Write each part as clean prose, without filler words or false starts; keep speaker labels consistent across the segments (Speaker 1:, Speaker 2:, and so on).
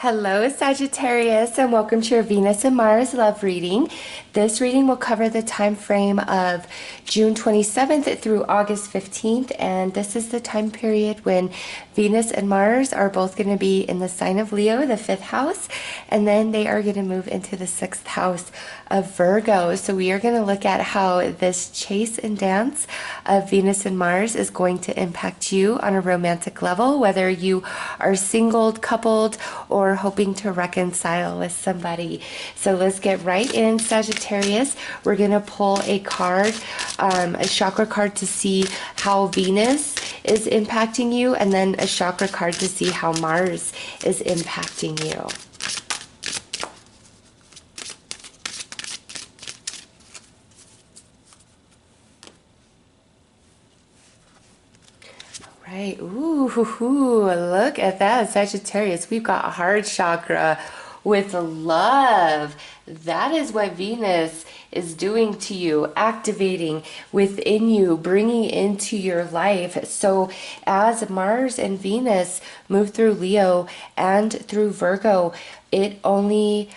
Speaker 1: Hello, Sagittarius, and welcome to your Venus and Mars love reading. This reading will cover the time frame of June 27th through August 15th, and this is the time period when Venus and Mars are both going to be in the sign of Leo, the 5th house, and then they are going to move into the 6th house of Virgo. So we are going to look at how this chase and dance of Venus and Mars is going to impact you on a romantic level, whether you are single, coupled, or hoping to reconcile with somebody. So let's get right in, Sagittarius. We're going to pull a card, a chakra card to see how Venus is impacting you, and then a chakra card to see how Mars is impacting you. Right. Ooh, look at that, Sagittarius. We've got heart chakra with love. That is what Venus is doing to you, activating within you, bringing into your life. So as Mars and Venus move through Leo and through Virgo, it only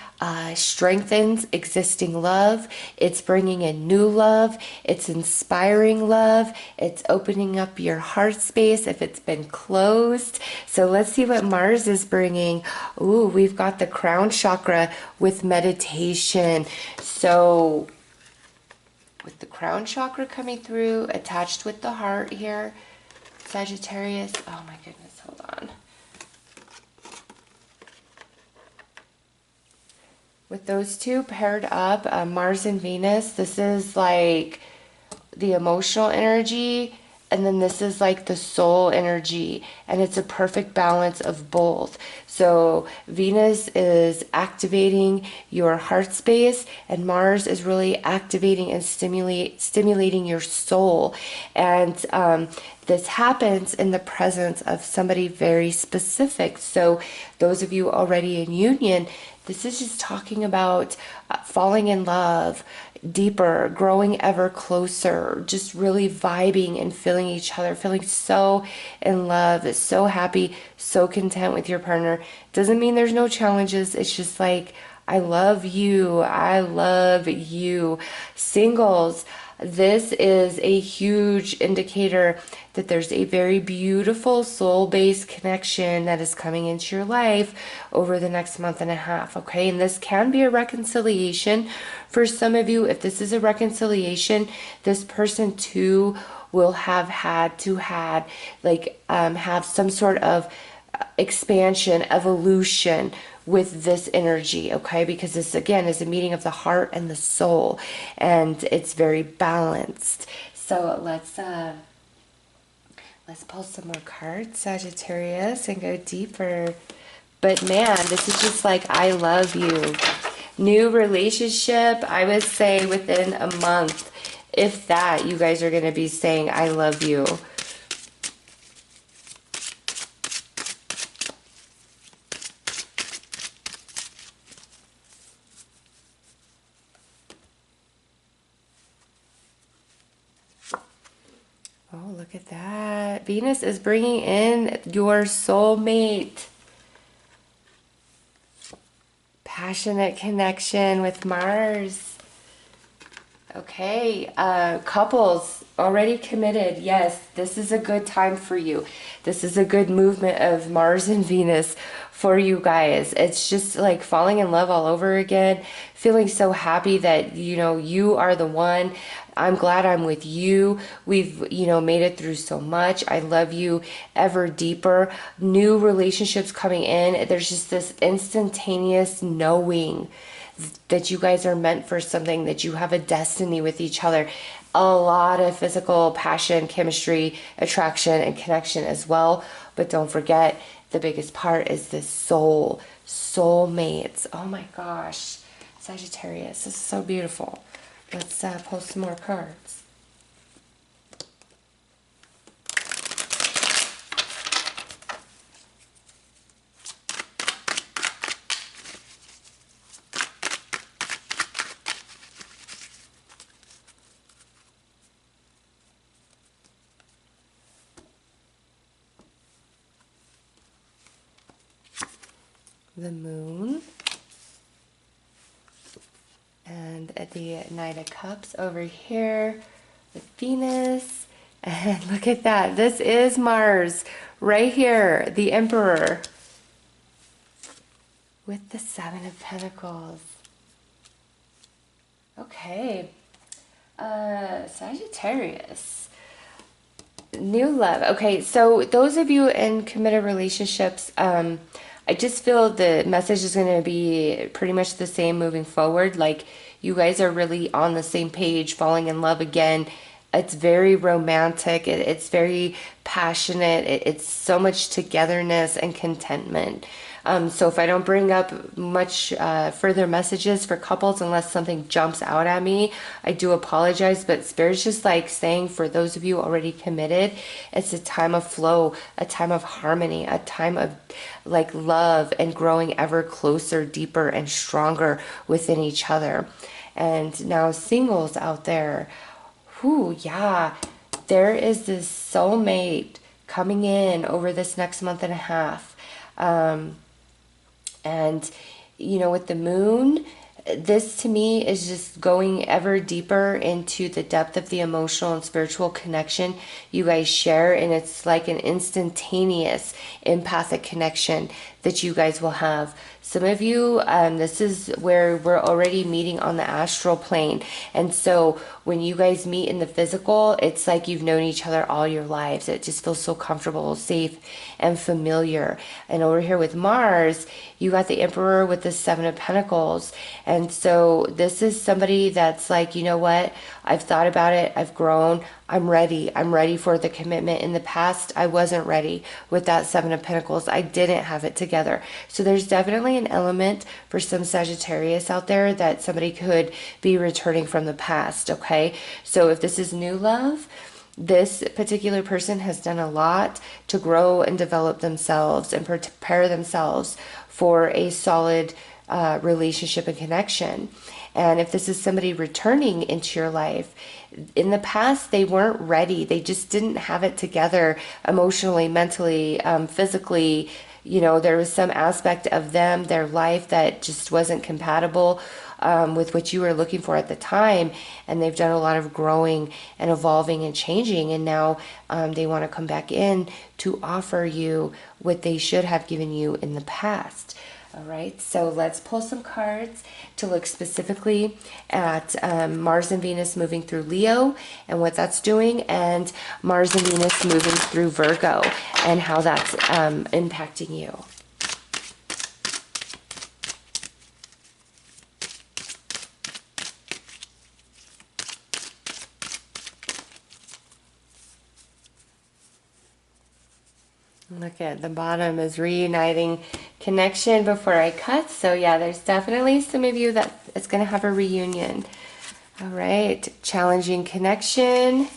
Speaker 1: strengthens existing love. It's bringing in new love. It's inspiring love. It's opening up your heart space if it's been closed. So let's see what Mars is bringing. Ooh, we've got the crown chakra with meditation. So with the crown chakra coming through, attached with the heart here, Sagittarius. Oh my goodness, hold on. With those two paired up, Mars and Venus, this is like the emotional energy, and then this is like the soul energy, and it's a perfect balance of both. So Venus is activating your heart space, and Mars is really activating and stimulating your soul. And this happens in the presence of somebody very specific. So those of you already in union, this is just talking about falling in love deeper, growing ever closer, just really vibing and feeling each other, feeling so in love, so happy, so content with your partner. Doesn't mean there's no challenges. It's just like, I love you. I love you. Singles, this is a huge indicator that there's a very beautiful soul-based connection that is coming into your life over the next month and a half, okay? And this can be a reconciliation for some of you. If this is a reconciliation, this person too will have had to have some sort of expansion, evolution with this energy, okay? Because this again is a meeting of the heart and the soul, and it's very balanced. So let's pull some more cards, Sagittarius, and go deeper. But man, this is just like, I love you. New relationship, I would say within a month, if that, you guys are going to be saying, I love you. Oh, look at that. Venus is bringing in your soulmate. Passionate connection with Mars. Okay, couples already committed. Yes, this is a good time for you. This is a good movement of Mars and Venus for you guys. It's just like falling in love all over again, feeling so happy that, you know, you are the one. I'm glad I'm with you. We've, you know, made it through so much. I love you ever deeper. New relationships coming in. There's just this instantaneous knowing that you guys are meant for something, that you have a destiny with each other. A lot of physical passion, chemistry, attraction, and connection as well. But don't forget, the biggest part is this soulmates. Oh my gosh, Sagittarius, this is so beautiful. Let's pull some more cards. the moon, and at the Knight of Cups over here with Venus. And look at that. This is Mars right here, the Emperor, with the Seven of Pentacles. Okay. Sagittarius. New love. Okay, so those of you in committed relationships, I just feel the message is going to be pretty much the same moving forward. Like, you guys are really on the same page, falling in love again. It's very romantic. It's very passionate. It's so much togetherness and contentment. So if I don't bring up much further messages for couples unless something jumps out at me, I do apologize. But Spirit's just like saying, for those of you already committed, it's a time of flow, a time of harmony, a time of like love and growing ever closer, deeper, and stronger within each other. And now singles out there, whoo, yeah, there is this soulmate coming in over this next month and a half. And, you know, with the moon, this to me is just going ever deeper into the depth of the emotional and spiritual connection you guys share. And it's like an instantaneous empathic connection that you guys will have. Some of you, this is where we're already meeting on the astral plane. And so when you guys meet in the physical, it's like you've known each other all your lives. It just feels so comfortable, safe, and familiar. And over here with Mars, you got the Emperor with the Seven of Pentacles. And so this is somebody that's like, you know what? I've thought about it. I've grown. I'm ready. I'm ready for the commitment. In the past, I wasn't ready with that Seven of Pentacles. I didn't have it together. So there's definitely an element for some Sagittarius out there that somebody could be returning from the past, okay? So if this is new love, this particular person has done a lot to grow and develop themselves and prepare themselves for a solid relationship and connection. And if this is somebody returning into your life, in the past, they weren't ready. They just didn't have it together emotionally, mentally, physically. You know, there was some aspect of them, their life, that just wasn't compatible with what you were looking for at the time. And they've done a lot of growing and evolving and changing. And now they want to come back in to offer you what they should have given you in the past. All right, so let's pull some cards to look specifically at Mars and Venus moving through Leo and what that's doing, and Mars and Venus moving through Virgo and how that's impacting you. Look at the bottom is reuniting connection before I cut. So yeah, there's definitely some of you that it's going to have a reunion. All right, challenging connection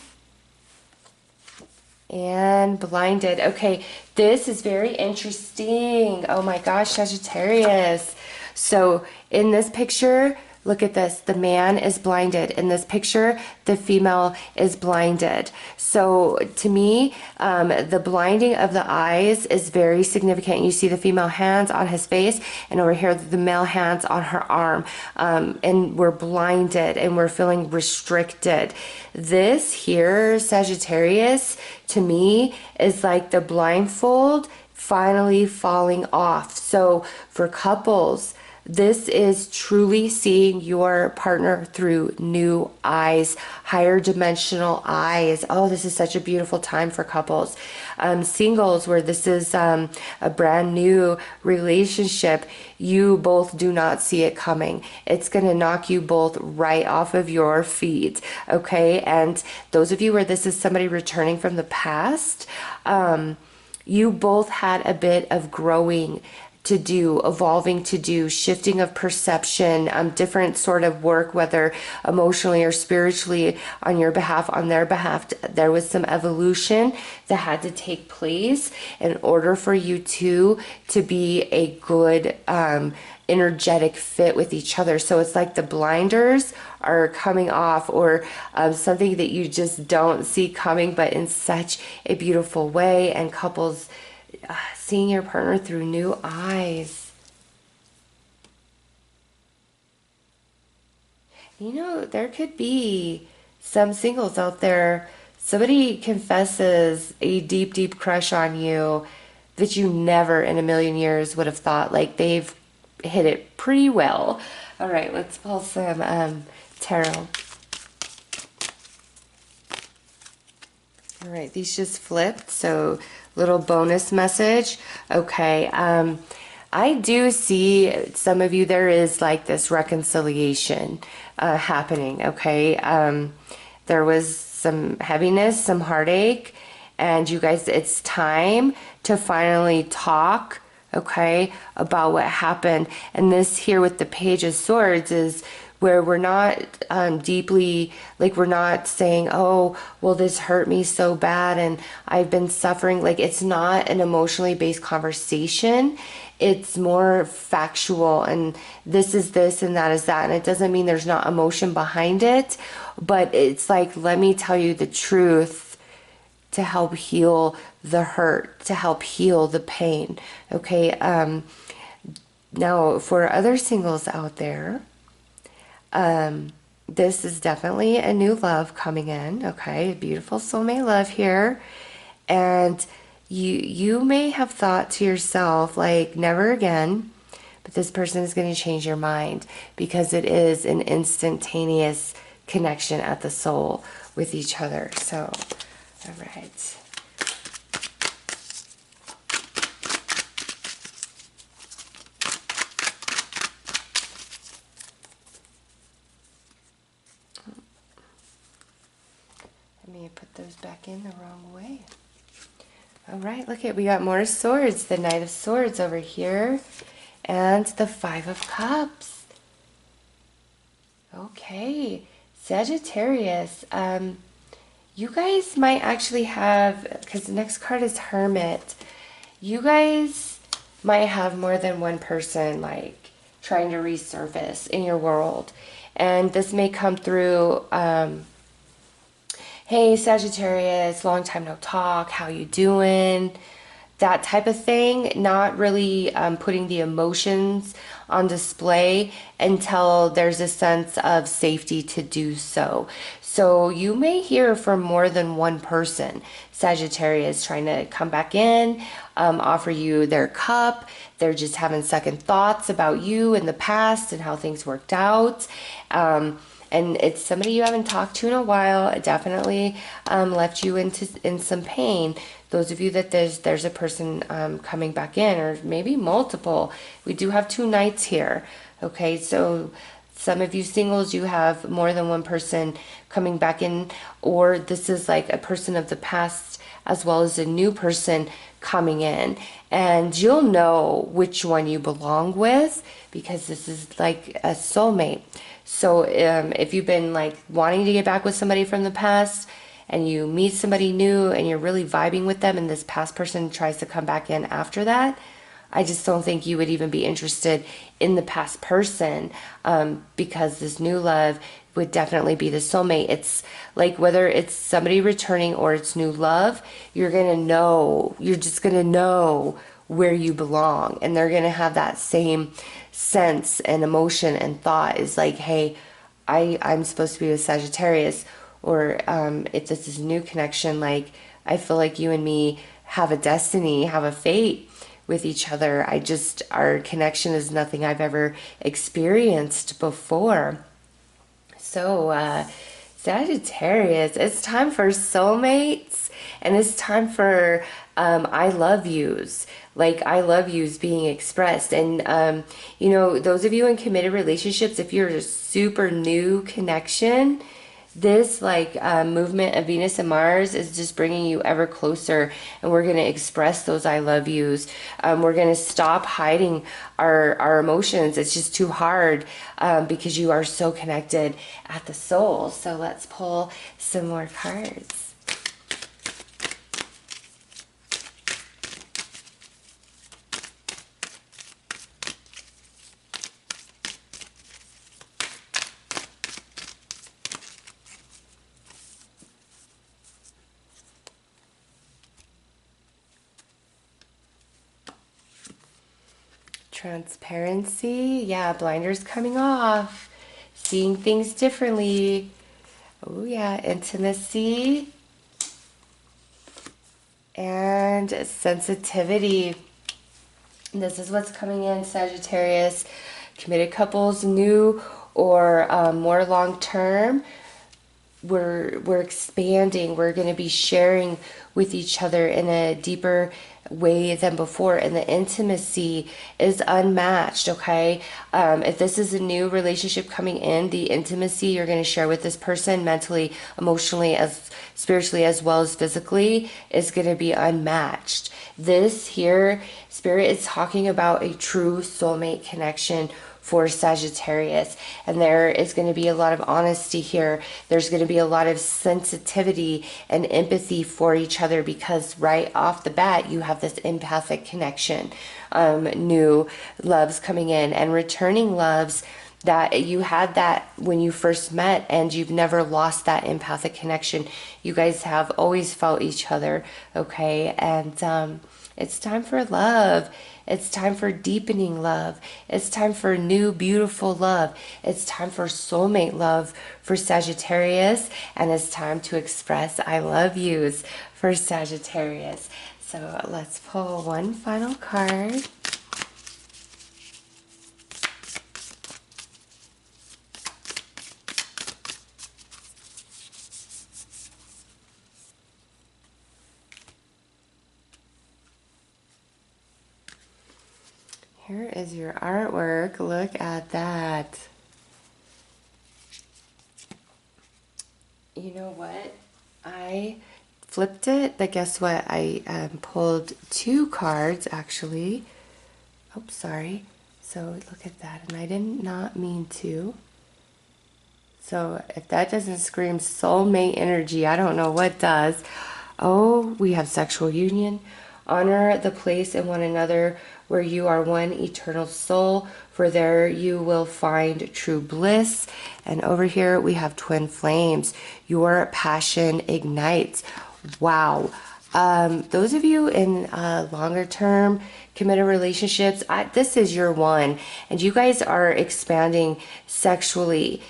Speaker 1: and blinded. Okay, this is very interesting. Oh my gosh, Sagittarius. So in this picture, look at this. The man is blinded. In this picture, the female is blinded. So to me, the blinding of the eyes is very significant. You see the female hands on his face, and over here, the male hands on her arm. And we're blinded and we're feeling restricted. This here, Sagittarius, to me, is like the blindfold finally falling off. So for couples, this is truly seeing your partner through new eyes, higher dimensional eyes. Oh, this is such a beautiful time for couples. Singles, where this is a brand new relationship, you both do not see it coming. It's going to knock you both right off of your feet, okay? And those of you where this is somebody returning from the past, you both had a bit of growing to do, evolving to do, shifting of perception, different sort of work, whether emotionally or spiritually on your behalf, on their behalf. There was some evolution that had to take place in order for you two to be a good energetic fit with each other. So it's like the blinders are coming off, or something that you just don't see coming, but in such a beautiful way. And couples seeing your partner through new eyes. You know, there could be some singles out there. Somebody confesses a deep, deep crush on you that you never in a million years would have thought. Like they've hit it pretty well. All right, let's pull some tarot. All right, these just flipped, so little bonus message. Okay, I do see some of you, there is like this reconciliation happening, okay? There was some heaviness, some heartache, and you guys, it's time to finally talk, okay, about what happened. And this here with the Page of Swords is where we're not deeply, like we're not saying, oh, well, this hurt me so bad and I've been suffering. Like it's not an emotionally based conversation. It's more factual, and this is this and that is that. And it doesn't mean there's not emotion behind it, but it's like, let me tell you the truth to help heal the hurt, to help heal the pain. Okay. Now for other singles out there, this is definitely a new love coming in, okay? Beautiful soulmate love here. And you may have thought to yourself, like, never again, but this person is going to change your mind because it is an instantaneous connection at the soul with each other. So, all right. Let me put those back in the wrong way. All right, look at, we got more swords. The Knight of Swords over here. And the Five of Cups. Okay, Sagittarius. You guys might actually have, because the next card is Hermit. You guys might have more than one person like trying to resurface in your world. And this may come through, hey Sagittarius, long time no talk, how you doing? That type of thing, not really putting the emotions on display until there's a sense of safety to do so. So you may hear from more than one person, Sagittarius, trying to come back in, offer you their cup. They're just having second thoughts about you in the past and how things worked out. And it's somebody you haven't talked to in a while. It definitely left you in some pain. Those of you that there's a person coming back in, or maybe multiple. We do have two knights here. Okay, so some of you singles, you have more than one person coming back in, or this is like a person of the past as well as a new person coming in. And you'll know which one you belong with because this is like a soulmate. So if you've been like wanting to get back with somebody from the past and you meet somebody new and you're really vibing with them and this past person tries to come back in after that, I just don't think you would even be interested in the past person because this new love would definitely be the soulmate. It's like whether it's somebody returning or it's new love, you're just going to know where you belong, and they're going to have that same sense and emotion and thought is like, hey, I'm supposed to be with Sagittarius, or if this is a new connection, like I feel like you and me have a destiny, have a fate with each other. Our connection is nothing I've ever experienced before. So Sagittarius, it's time for soulmates, and it's time for I love yous. Like I love yous being expressed. And you know, those of you in committed relationships, if you're a super new connection, this like movement of Venus and Mars is just bringing you ever closer, and we're going to express those I love yous. We're going to stop hiding our emotions. It's just too hard because you are so connected at the soul. So let's pull some more cards. Transparency, yeah, blinders coming off. seeing things differently. Oh yeah, intimacy and sensitivity. This is what's coming in, Sagittarius. Committed couples, new or more long term. We're expanding. We're going to be sharing with each other in a deeper way than before, and the intimacy is unmatched. Okay, if this is a new relationship coming in, the intimacy you're going to share with this person mentally, emotionally, as spiritually, as well as physically, is going to be unmatched. This here, Spirit is talking about a true soulmate connection for Sagittarius, and there is going to be a lot of honesty here. There's going to be a lot of sensitivity and empathy for each other, because right off the bat you have this empathic connection. New loves coming in and returning loves that you had that when you first met, and you've never lost that empathic connection. You guys have always felt each other, okay? And it's time for love. It's time for deepening love. It's time for new, beautiful love. It's time for soulmate love for Sagittarius. And it's time to express I love yous for Sagittarius. So let's pull one final card. Here is your artwork. Look at that. You know what? I flipped it, but guess what? I pulled two cards, actually. Oh, sorry. So look at that. And I did not mean to. So if that doesn't scream soulmate energy, I don't know what does. Oh, we have sexual union. Honor the place in one another where you are one eternal soul, for there you will find true bliss. And over here we have twin flames. Your passion ignites. Wow. Those of you in longer term committed relationships, this is your one, and you guys are expanding sexually,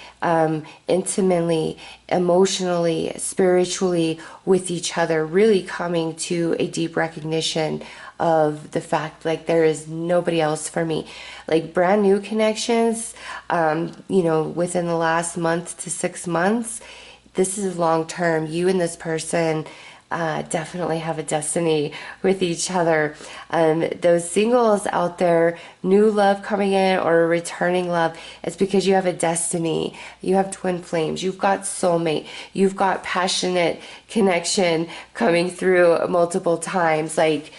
Speaker 1: intimately, emotionally, spiritually with each other, really coming to a deep recognition of the fact, like, there is nobody else for me. Like, brand new connections, you know, within the last month to 6 months. This is long term. You and this person definitely have a destiny with each other. Those singles out there, new love coming in or returning love, it's because you have a destiny. You have twin flames. You've got soulmate. You've got passionate connection coming through multiple times. Like,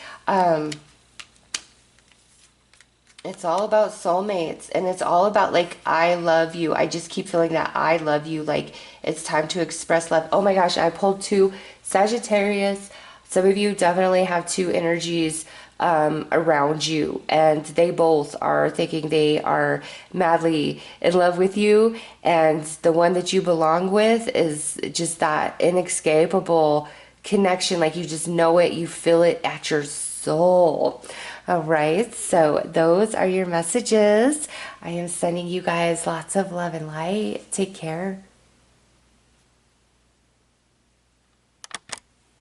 Speaker 1: it's all about soulmates, and it's all about, like, I love you. I just keep feeling that I love you. Like, it's time to express love. Oh my gosh, I pulled two Sagittarius. Some of you definitely have two energies around you, and they both are thinking they are madly in love with you, and the one that you belong with is just that inescapable connection. Like, you just know it, you feel it at your soul. All right, so those are your messages. I am sending you guys lots of love and light. Take care.